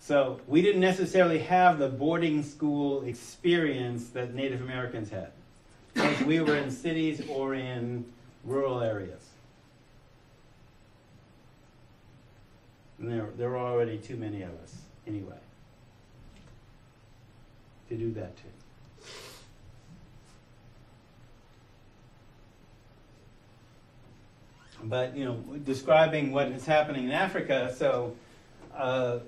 So we didn't necessarily have the boarding school experience that Native Americans had, because we were in cities or in rural areas. And there were already too many of us, anyway, to do that too. But, you know, describing what is happening in Africa, so, let's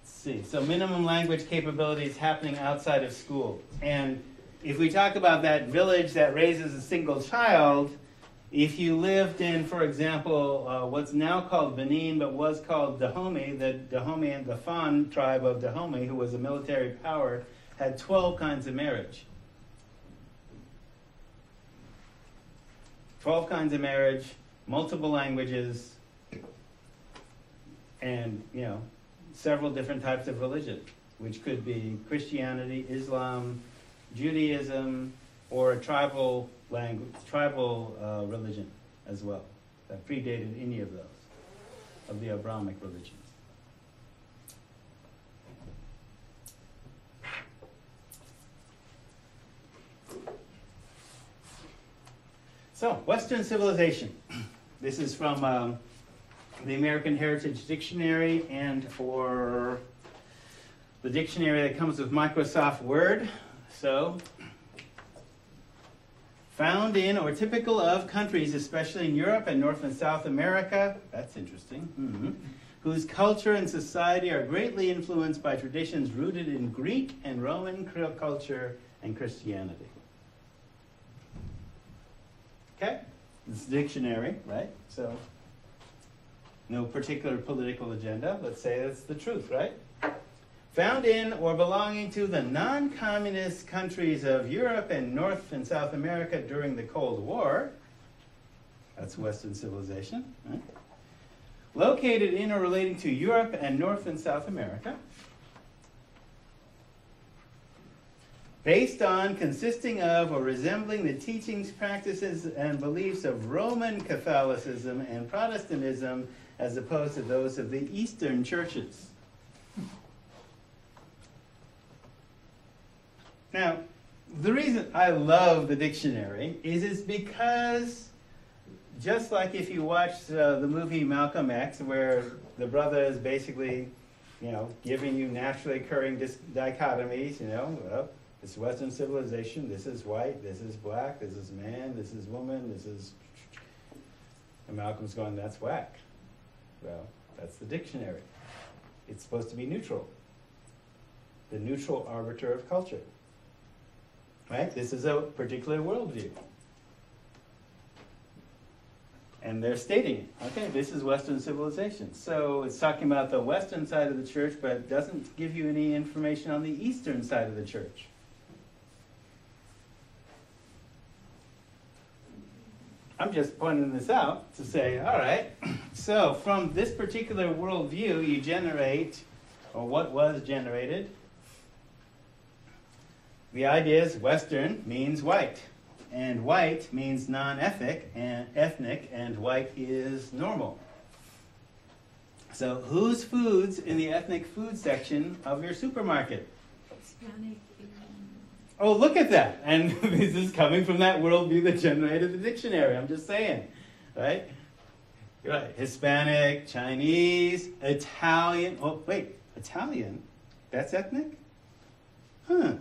see, so minimum language capabilities happening outside of school. And if we talk about that village that raises a single child, if you lived in, for example, what's now called Benin, but was called Dahomey, the Dahomey and the Fan tribe of Dahomey, who was a military power, had 12 kinds of marriage. 12 kinds of marriage, multiple languages, and, you know, several different types of religion, which could be Christianity, Islam, Judaism, or a tribal religion as well, that predated any of those, of the Abrahamic religions. So, Western civilization. This is from the American Heritage Dictionary and for the dictionary that comes with Microsoft Word. So, found in or typical of countries, especially in Europe and North and South America, that's interesting, whose culture and society are greatly influenced by traditions rooted in Greek and Roman culture and Christianity. Okay? This dictionary, right? So, no particular political agenda. Let's say that's the truth, right? Found in or belonging to the non-communist countries of Europe and North and South America during the Cold War. That's Western civilization. Right? Located in or relating to Europe and North and South America. Based on, consisting of, or resembling the teachings, practices, and beliefs of Roman Catholicism and Protestantism as opposed to those of the Eastern churches. Now, the reason I love the dictionary is because just like if you watch the movie Malcolm X, where the brother is basically, you know, giving you naturally occurring dichotomies, you know, well, it's Western civilization, this is white, this is black, this is man, this is woman, this is... And Malcolm's going, that's whack. Well, that's the dictionary. It's supposed to be neutral. The neutral arbiter of culture. Right? This is a particular worldview. And they're stating it. Okay, this is Western civilization. So it's talking about the Western side of the church, but it doesn't give you any information on the Eastern side of the church. I'm just pointing this out to say, all right, so from this particular worldview, you generate, or what was generated, the idea is Western means white, and white means non-ethnic, and white is normal. So whose food's in the ethnic food section of your supermarket? Hispanic. Oh, look at that. And this is coming from that worldview that generated the dictionary. I'm just saying, right? Right. Hispanic, Chinese, Italian. Oh, wait, Italian? That's ethnic? Huh.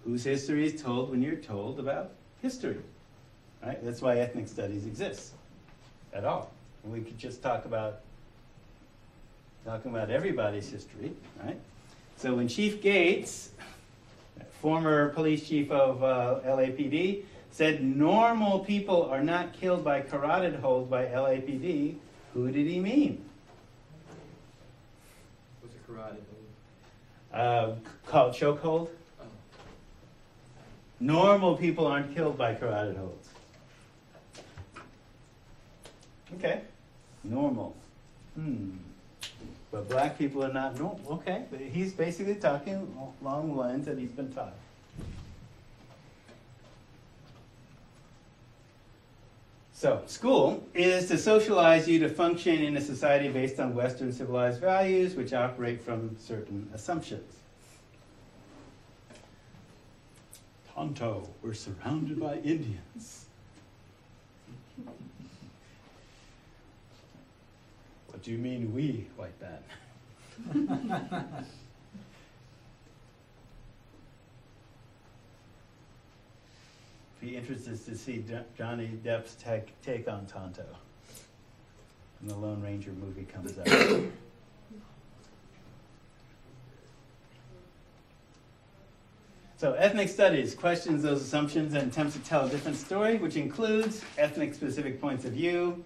Whose history is told when you're told about history, right? That's why ethnic studies exists at all. And we could just talking about everybody's history, right? So when Chief Gates, former police chief of LAPD, said normal people are not killed by carotid holes by LAPD, who did he mean? What's a carotid hole? Called chokehold. Oh. Normal people aren't killed by carotid holes. Okay. Normal. But black people are not normal. Okay. But he's basically talking along the lines that he's been taught. So, school is to socialize you to function in a society based on Western civilized values, which operate from certain assumptions. Tonto, we're surrounded by Indians. What do you mean we, white man? Be interested to see Johnny Depp's take on Tonto when the Lone Ranger movie comes out. So ethnic studies questions those assumptions and attempts to tell a different story, which includes ethnic-specific points of view.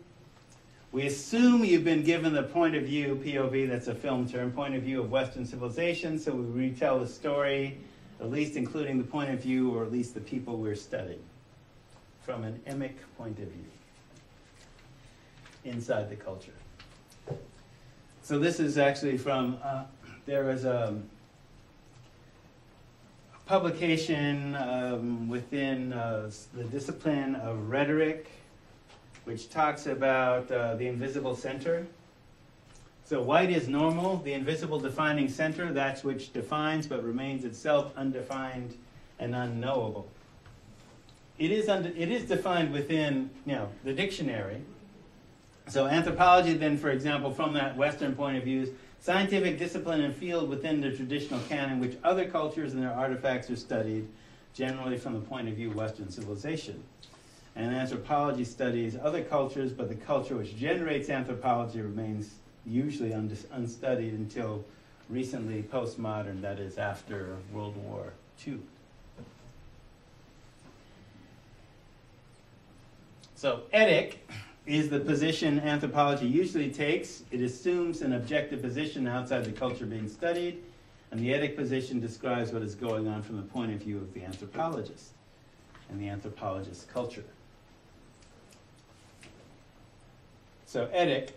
We assume you've been given the point of view, POV, that's a film term, point of view of Western civilization, so we retell the story, at least including the point of view, or at least the people we're studying, from an emic point of view, inside the culture. So this is actually from, there was a publication within the discipline of rhetoric, which talks about the invisible center. So white is normal, the invisible defining center, that's which defines but remains itself undefined and unknowable. It is defined within, the dictionary. So anthropology then, for example, from that Western point of view, is scientific discipline and field within the traditional canon, which other cultures and their artifacts are studied, generally from the point of view of Western civilization. And anthropology studies other cultures, but the culture which generates anthropology remains usually unstudied until recently postmodern, that is after World War II. So etic is the position anthropology usually takes. It assumes an objective position outside the culture being studied, and the etic position describes what is going on from the point of view of the anthropologist and the anthropologist's culture. So etic,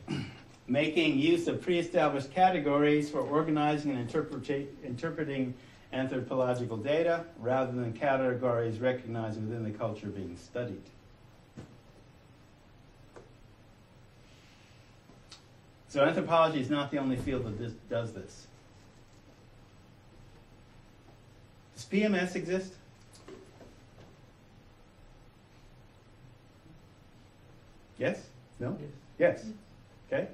making use of pre-established categories for organizing and interpreting anthropological data, rather than categories recognized within the culture being studied. So anthropology is not the only field that does this. Does PMS exist? Yes? No? Yes. Okay.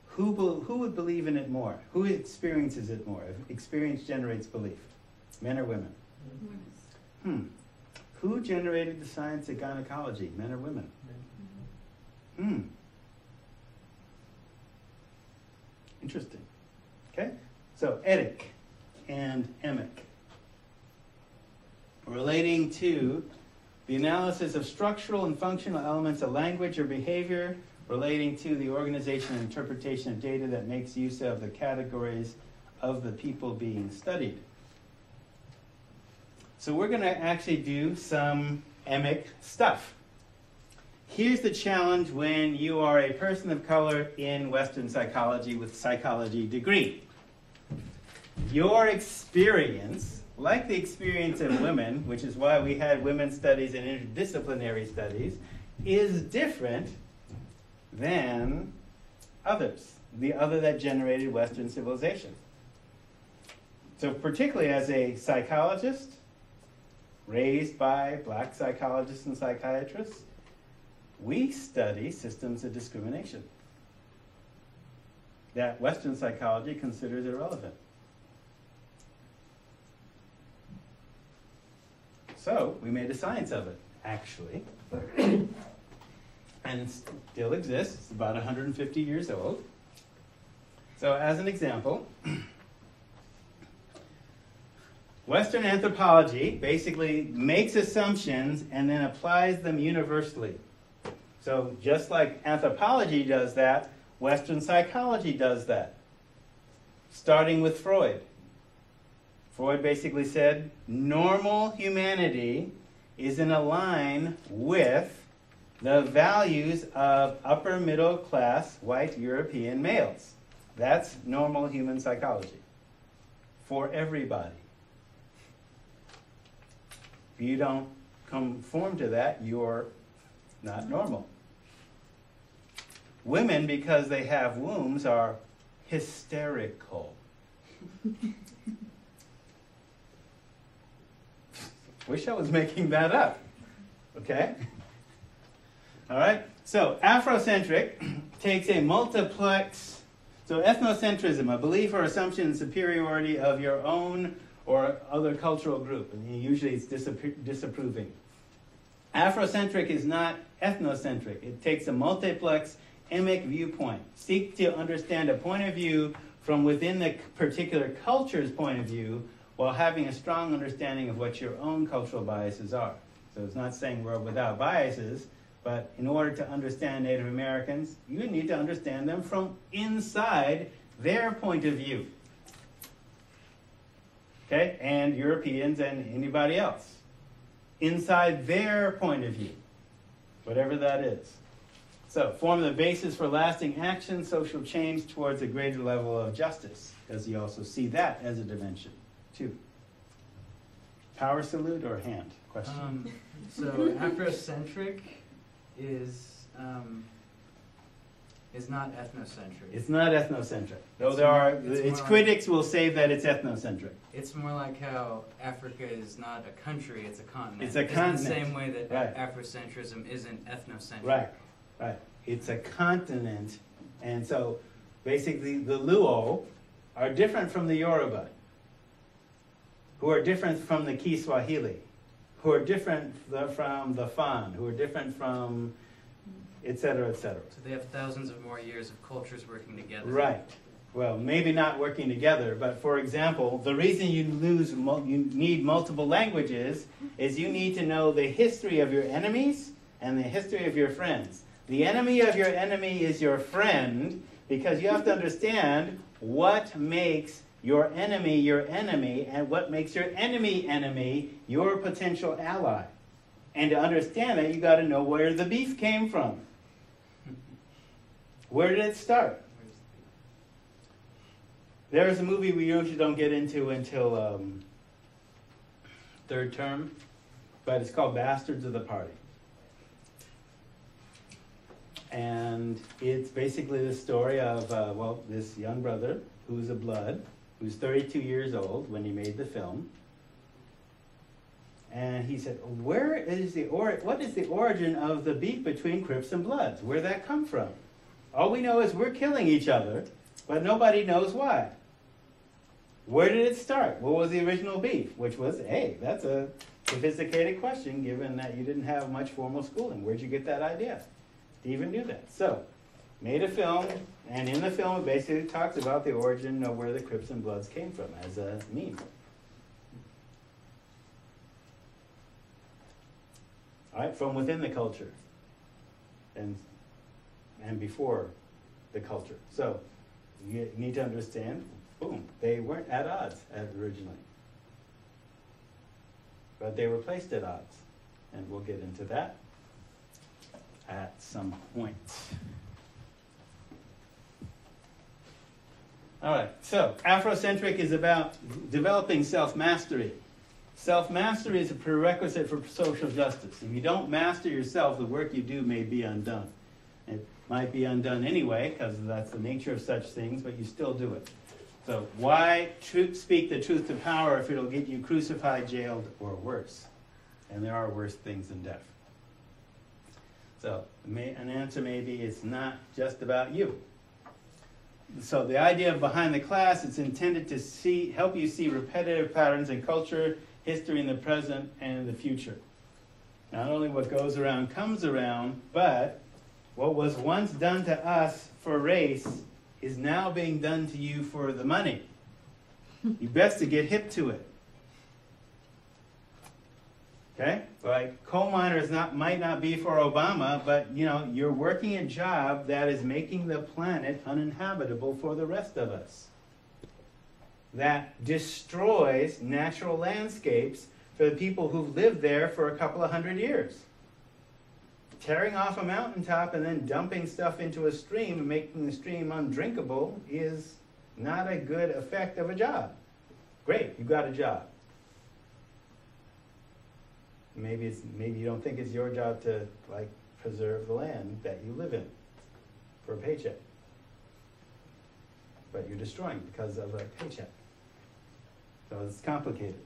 Who would believe in it more? Who experiences it more? Experience generates belief. Men or women? Women. Who generated the science of gynecology? Men or women? Interesting. Okay? So, etic and emic. Relating to the analysis of structural and functional elements of language or behavior, relating to the organization and interpretation of data that makes use of the categories of the people being studied. So we're going to actually do some emic stuff. Here's the challenge when you are a person of color in Western psychology with psychology degree. Your experience, like the experience of women, which is why we had women's studies and interdisciplinary studies, is different than others, the other that generated Western civilization. So particularly as a psychologist, raised by black psychologists and psychiatrists, we study systems of discrimination that Western psychology considers irrelevant. So we made a science of it, actually, and it still exists. It's about 150 years old. So as an example, Western anthropology basically makes assumptions and then applies them universally. So just like anthropology does that, Western psychology does that. Starting with Freud. Freud basically said, normal humanity is in a line with the values of upper middle class white European males. That's normal human psychology for everybody. If you don't conform to that, you're not normal. Women, because they have wombs, are hysterical. Wish I was making that up. Okay? All right? So, Afrocentric takes a multiplex. So, ethnocentrism, a belief or assumption in superiority of your own or other cultural group. And usually it's disapproving. Afrocentric is not ethnocentric. It takes a multiplex emic viewpoint. Seek to understand a point of view from within the particular culture's point of view while having a strong understanding of what your own cultural biases are. So it's not saying we're without biases, but in order to understand Native Americans, you need to understand them from inside their point of view. Okay? And Europeans and anybody else. Inside their point of view. Whatever that is. So, form the basis for lasting action, social change towards a greater level of justice. Because you also see that as a dimension, too. Power salute or hand? Question? So Afrocentric is not ethnocentric. It's not ethnocentric. Though there are, its critics will say that it's ethnocentric. It's more like how Africa is not a country, it's a continent. It's a continent. In the same way that Right. Afrocentrism isn't ethnocentric. Right, right. It's a continent. And so, basically, the Luo are different from the Yoruba, who are different from the Kiswahili, who are different from the Fan, who are different from, et cetera, et cetera. So they have thousands of more years of cultures working together. Right. Well, maybe not working together, but for example, the reason you need multiple languages is you need to know the history of your enemies and the history of your friends. The enemy of your enemy is your friend, because you have to understand what makes your enemy and what makes your enemy your potential ally. And to understand that, you got to know where the beef came from. Where did it start? There's a movie we usually don't get into until third term, but it's called Bastards of the Party. And it's basically the story of, this young brother who's a blood, who's 32 years old when he made the film. And he said, what is the origin of the beef between Crips and Bloods? Where'd that come from? All we know is we're killing each other, but nobody knows why. Where did it start? What was the original beef? Which was, hey, that's a sophisticated question given that you didn't have much formal schooling. Where'd you get that idea to even do that? So, made a film, and in the film it basically talks about the origin of where the Crips and Bloods came from as a meme. All right, from within the culture and before the culture. So you need to understand, boom, they weren't at odds originally. But they were placed at odds. And we'll get into that at some point. All right, so Afrocentric is about developing self-mastery. Self-mastery is a prerequisite for social justice. If you don't master yourself, the work you do may be undone. It might be undone anyway, because that's the nature of such things, but you still do it. So why speak the truth to power if it'll get you crucified, jailed, or worse? And there are worse things than death. So an answer may be it's not just about you. So the idea of behind the class, it's intended to help you see repetitive patterns in culture, history in the present, and in the future. Not only what goes around comes around, but what was once done to us for race is now being done to you for the money. You best to get hip to it. Okay? Like coal miners might not be for Obama, but you're working a job that is making the planet uninhabitable for the rest of us. That destroys natural landscapes for the people who've lived there for a couple of hundred years. Tearing off a mountaintop and then dumping stuff into a stream and making the stream undrinkable is not a good effect of a job. Great, you got a job. maybe you don't think it's your job to like preserve the land that you live in for a paycheck, but you're destroying because of a paycheck. So it's complicated.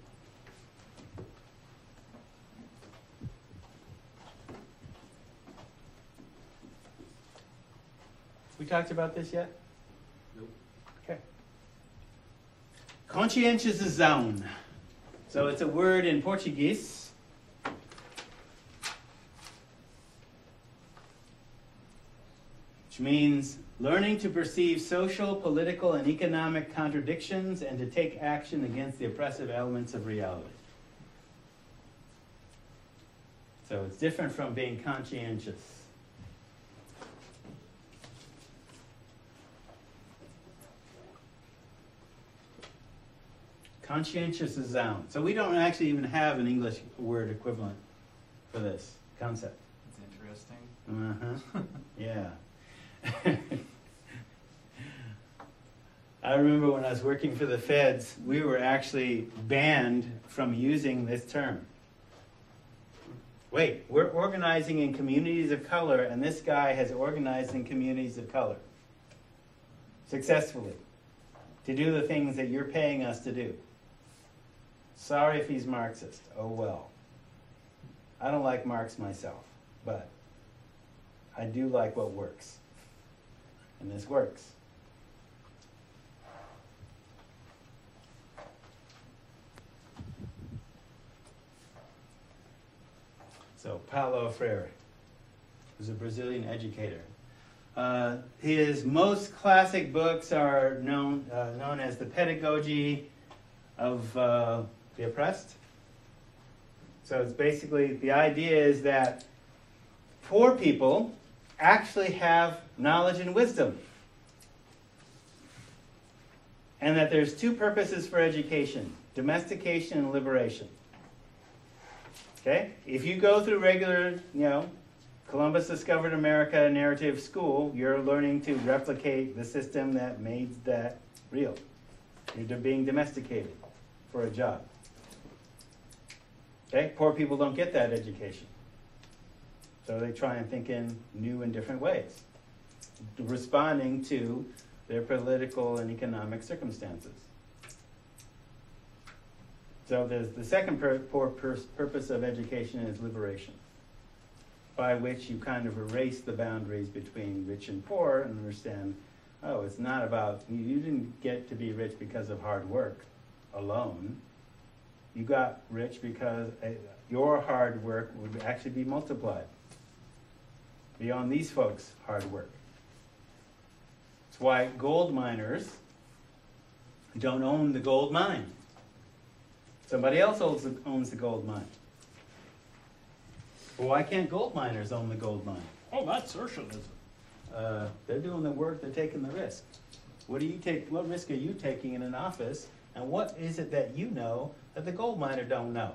We talked about this yet? Nope. Okay. Conscientização. So it's a word in Portuguese. Which means learning to perceive social, political, and economic contradictions and to take action against the oppressive elements of reality. So it's different from being conscientious. Conscientização. So we don't actually even have an English word equivalent for this concept. It's interesting. Uh-huh. Yeah. I remember when I was working for the feds, we were actually banned from using this term. Wait, we're organizing in communities of color, and this guy has organized in communities of color successfully to do the things that you're paying us to do. Sorry if he's Marxist. Oh well. I don't like Marx myself, but I do like what works. And this works. So, Paulo Freire, who's a Brazilian educator. His most classic books are known as The Pedagogy of the Oppressed. So it's basically, the idea is that poor people actually have knowledge and wisdom. And that there's two purposes for education: domestication and liberation. Okay? If you go through regular, Columbus discovered America narrative school, you're learning to replicate the system that made that real. You're being domesticated for a job. Okay? Poor people don't get that education. So they try and think in new and different ways, responding to their political and economic circumstances. So the second purpose of education is liberation, by which you kind of erase the boundaries between rich and poor and understand, oh, it's not about, you didn't get to be rich because of hard work alone. You got rich because your hard work would actually be multiplied beyond these folks' hard work. That's why gold miners don't own the gold mine. Somebody else owns the gold mine. Well, why can't gold miners own the gold mine? Oh, that's socialism. They're doing the work, they're taking the risk. What risk are you taking in an office, and what is it that you know that the gold miner don't know?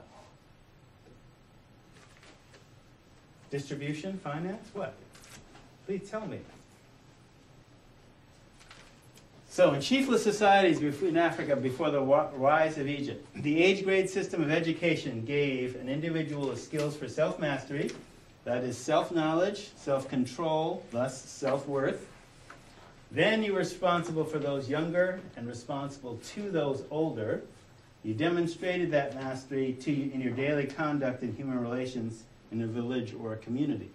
Distribution, finance, what? Please tell me. So in chiefless societies in Africa before the rise of Egypt, the age grade system of education gave an individual the skills for self-mastery, that is self-knowledge, self-control, thus self-worth. Then you were responsible for those younger and responsible to those older. You demonstrated that mastery in your daily conduct in human relations in a village or a community.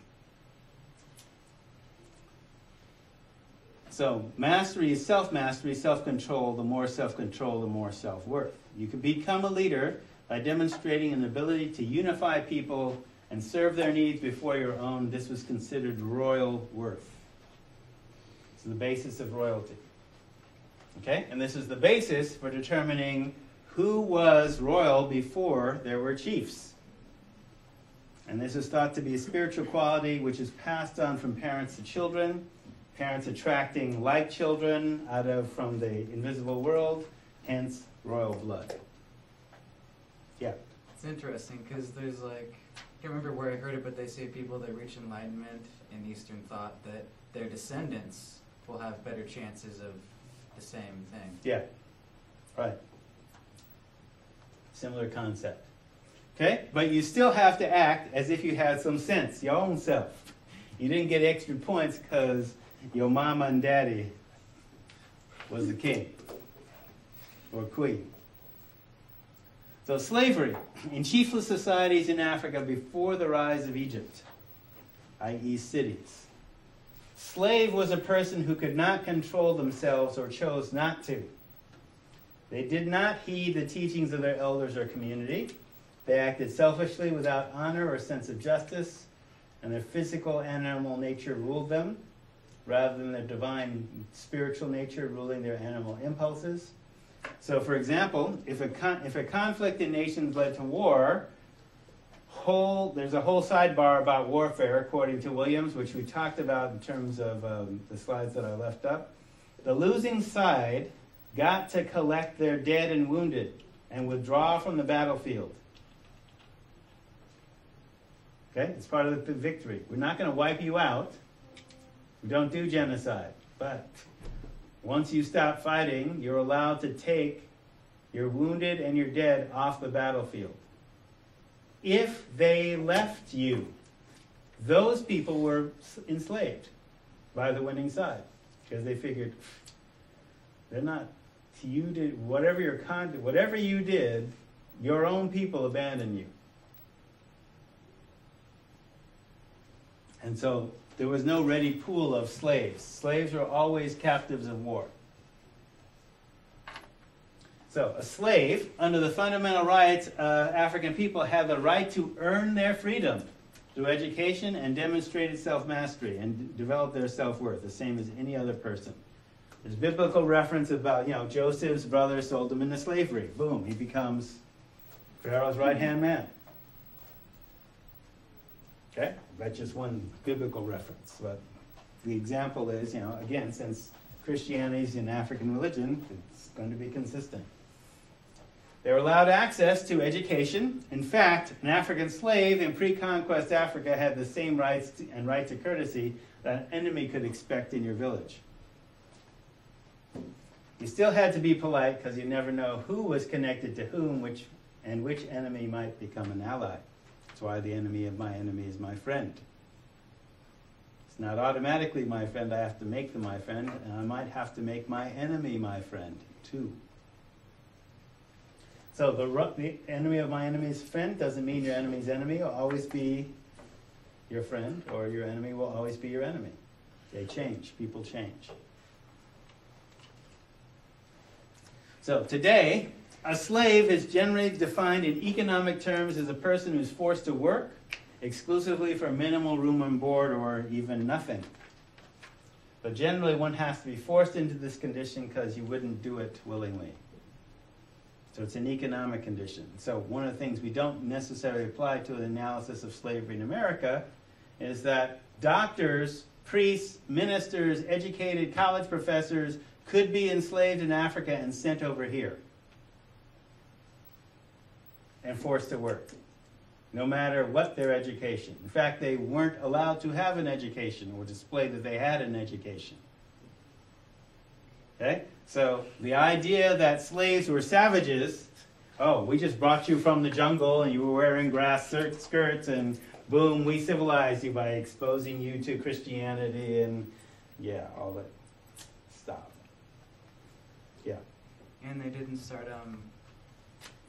So mastery is self-mastery, self-control. The more self-control, the more self-worth. You can become a leader by demonstrating an ability to unify people and serve their needs before your own. This was considered royal worth. This is the basis of royalty. Okay? And this is the basis for determining who was royal before there were chiefs. And this is thought to be a spiritual quality which is passed on from parents to children. Parents attracting like children from the invisible world, hence royal blood. Yeah. It's interesting because there's I can't remember where I heard it, but they say people that reach enlightenment in Eastern thought that their descendants will have better chances of the same thing. Yeah. Right. Similar concept. Okay? But you still have to act as if you had some sense, your own self. You didn't get extra points because your mama and daddy was the king or queen. So slavery in chiefless societies in Africa before the rise of Egypt, i.e. cities. Slave was a person who could not control themselves or chose not to. They did not heed the teachings of their elders or community. They acted selfishly without honor or sense of justice, and their physical animal nature ruled them, rather than their divine spiritual nature ruling their animal impulses. So, for example, if a conflict in nations led to war, there's a whole sidebar about warfare, according to Williams, which we talked about in terms of the slides that I left up. The losing side got to collect their dead and wounded and withdraw from the battlefield. Okay, it's part of the victory. We're not going to wipe you out. We don't do genocide. But once you stop fighting, you're allowed to take your wounded and your dead off the battlefield. If they left you, those people were enslaved by the winning side, because they figured they're not. You did whatever you did, your own people abandoned you. And so there was no ready pool of slaves. Slaves were always captives of war. So a slave, under the fundamental rights, African people had the right to earn their freedom through education and demonstrated self-mastery and develop their self-worth, the same as any other person. There's biblical reference about, Joseph's brother sold him into slavery. Boom, he becomes Pharaoh's right-hand man. Okay, that's just one biblical reference. But the example is, again, since Christianity is an African religion, it's going to be consistent. They were allowed access to education. In fact, an African slave in pre-conquest Africa had the same rights and right to courtesy that an enemy could expect in your village. You still had to be polite because you never know who was connected to whom, which enemy might become an ally. That's why the enemy of my enemy is my friend. It's not automatically my friend. I have to make them my friend, and I might have to make my enemy my friend too. So the enemy of my enemy's friend doesn't mean your enemy's enemy will always be your friend, or your enemy will always be your enemy. They change. People change. So today, a slave is generally defined in economic terms as a person who's forced to work exclusively for minimal room and board or even nothing. But generally one has to be forced into this condition because you wouldn't do it willingly. So it's an economic condition. So one of the things we don't necessarily apply to an analysis of slavery in America is that doctors, priests, ministers, educated college professors could be enslaved in Africa and sent over here and forced to work, no matter what their education. In fact, they weren't allowed to have an education or display that they had an education. Okay? So the idea that slaves were savages, we just brought you from the jungle and you were wearing grass skirts and boom, we civilized you by exposing you to Christianity and all that stuff. Yeah. And they didn't start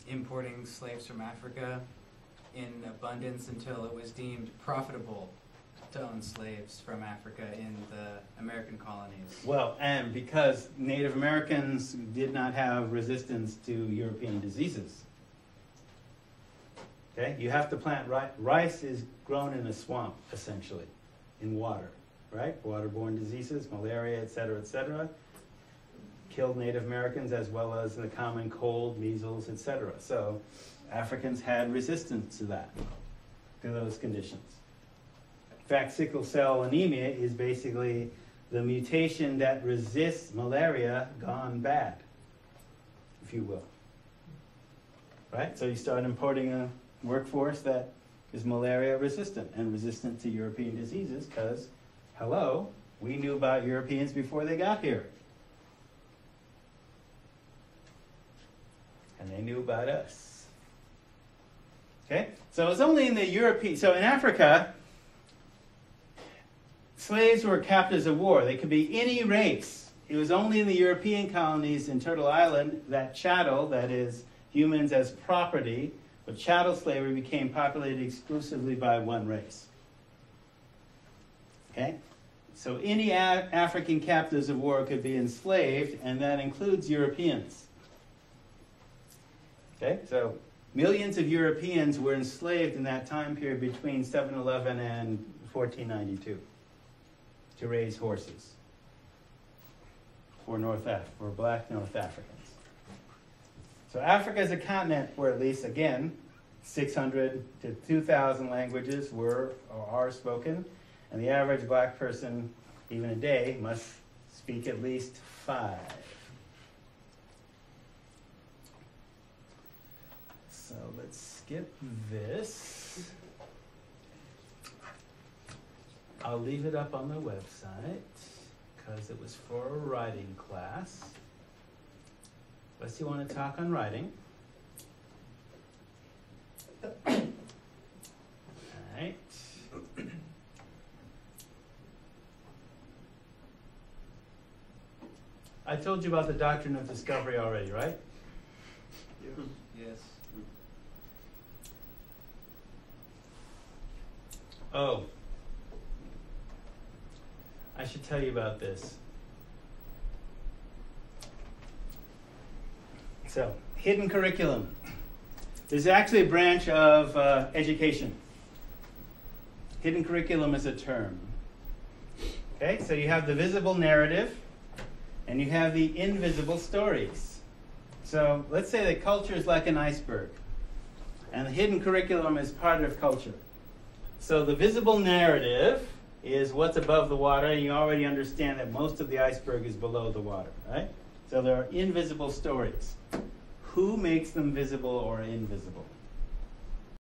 importing slaves from Africa in abundance until it was deemed profitable to own slaves from Africa in the American colonies. Well, and because Native Americans did not have resistance to European diseases. Okay, you have to plant rice. Rice is grown in a swamp, essentially, in water, right? Waterborne diseases, malaria, etc., killed Native Americans as well as the common cold, measles, etc. So Africans had resistance to that, to those conditions. In fact, sickle cell anemia is basically the mutation that resists malaria gone bad, if you will. Right? So you start importing a workforce that is malaria resistant and resistant to European diseases because, we knew about Europeans before they got here. And they knew about us. Okay? So it was only in the European, so in Africa, slaves were captives of war. They could be any race. It was only in the European colonies in Turtle Island that chattel, that is, humans as property, but chattel slavery became populated exclusively by one race. Okay? So any African captives of war could be enslaved, and that includes Europeans. Okay? So millions of Europeans were enslaved in that time period between 711 and 1492 to raise horses for black North Africans. So Africa is a continent where at least, again, 600 to 2,000 languages were or are spoken, and the average black person, even today, must speak at least 5. So let's skip this. I'll leave it up on the website because it was for a writing class. Unless you want to talk on writing. All right. I told you about the doctrine of discovery already, right? Yes. Oh. I should tell you about this. So, hidden curriculum. There's actually a branch of education. Hidden curriculum is a term. Okay, so you have the visible narrative, and you have the invisible stories. So let's say that culture is like an iceberg, and the hidden curriculum is part of culture. So the visible narrative is what's above the water, and you already understand that most of the iceberg is below the water, right? So there are invisible stories. Who makes them visible or invisible?